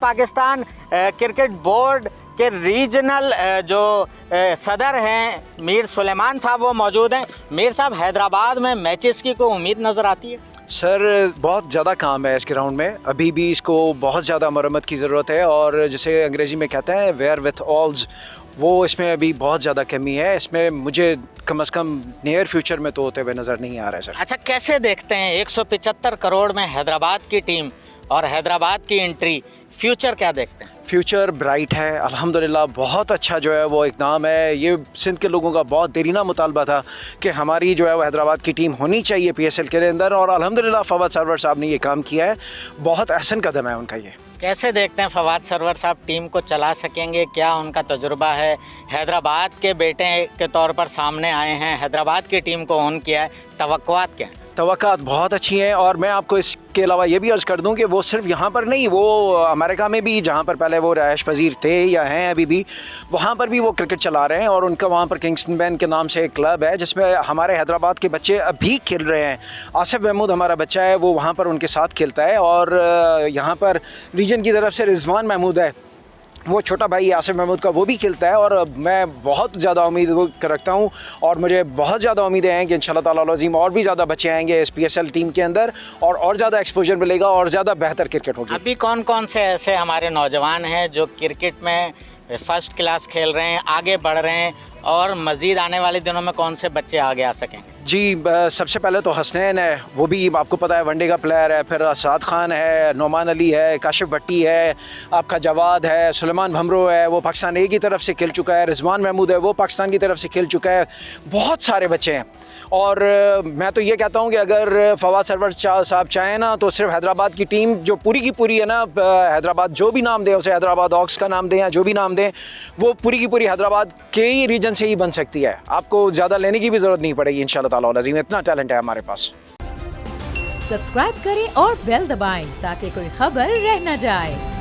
Pakistan cricket board के regional जो सदर हैं मीर सुलेमान साहब वो मौजूद हैं। मीर साहब, हैदराबाद में मैचेस की कोई उम्मीद नज़र आती है? सर बहुत ज़्यादा काम है इस ग्राउंड में, अभी भी इसको बहुत ज़्यादा मरम्मत की ज़रूरत है और जिसे अंग्रेज़ी में कहते हैं वेयर विथ ऑल्स, वो इसमें अभी बहुत ज़्यादा कमी है। इसमें मुझे कम से कम नियर फ्यूचर में तो होते हुए नज़र नहीं आ रहा है सर। अच्छा, कैसे देखते हैं 175 करोड़ में हैदराबाद की टीम और हैदराबाद की एंट्री, फ्यूचर क्या देखते हैं? फ्यूचर ब्राइट है अल्हम्दुलिल्लाह, बहुत अच्छा जो है वो इक़दाम है। ये सिंध के लोगों का बहुत देरीना मुतालबा था कि हमारी जो है वो हैदराबाद की टीम होनी चाहिए PSL के अंदर, और अल्हम्दुलिल्लाह फवाद सरवर साहब ने ये काम किया है। बहुत अहसन कदम है उनका ये। कैसे देखते हैं फवाद सरवर साहब टीम को चला सकेंगे? क्या उनका तजुर्बा है? हैदराबाद के बेटे के तौर पर सामने आए हैं, हैदराबाद की टीम को ऑन किया है, तवक्कुआत क्या है? तवक्कुआत बहुत अच्छी हैं, और मैं आपको इसके अलावा ये भी अर्ज़ कर दूं कि वो सिर्फ यहाँ पर नहीं, वो अमेरिका में भी जहाँ पर पहले वो रहायश पजीर थे या हैं अभी भी, वहाँ पर भी वो क्रिकेट चला रहे हैं। और उनका वहाँ पर किंग्सटन बैन के नाम से एक क्लब है जिसमें हमारे हैदराबाद के बच्चे अभी खेल रहे हैं। आसिफ महमूद हमारा बच्चा है, वो वहाँ पर उनके साथ खेलता है। और यहाँ पर रीजन की तरफ से रिजवान महमूद है, वो छोटा भाई आसिफ महमूद का, वो भी खेलता है। और मैं बहुत ज़्यादा उम्मीद रखता हूँ और मुझे बहुत ज़्यादा उम्मीदें हैं कि इंशाल्लाह ताला अज़ीम और भी ज़्यादा बच्चे आएंगे इस PSL टीम के अंदर और ज़्यादा एक्सपोजर मिलेगा और ज़्यादा बेहतर क्रिकेट होगी। अभी कौन कौन से ऐसे हमारे नौजवान हैं जो क्रिकेट में फर्स्ट क्लास खेल रहे हैं, आगे बढ़ रहे हैं, और मज़ीद आने वाले दिनों में कौन से बच्चे आगे आ सकेंगे? जी, सबसे पहले तो हसनैन है, वो भी आपको पता है वनडे का प्लेयर है। फिर साद खान है, नोमान अली है, काशिफ भट्टी है, आपका जवाद है, सुलेमान भमरो है, वो पाकिस्तान ए की तरफ से खेल चुका है। रिजवान महमूद है, वो पाकिस्तान की तरफ से खेल चुका है। बहुत सारे बच्चे हैं। और मैं तो ये कहता हूँ कि अगर फवाद सरवर साहब चाहें ना, तो सिर्फ हैदराबाद की टीम जो पूरी की पूरी है ना, हैदराबाद जो भी नाम दें उसे, हैदराबाद ऑक्स का नाम दें या जो भी नाम दें, वो पूरी की पूरी हैदराबाद के ही रीजन से ही बन सकती है। आपको ज़्यादा लेने की भी ज़रूरत नहीं पड़ेगी इंशाल्लाह ताला अज़ीम, इतना टैलेंट है हमारे पास। सब्सक्राइब करें और बेल दबाएं ताकि कोई खबर रह न जाए।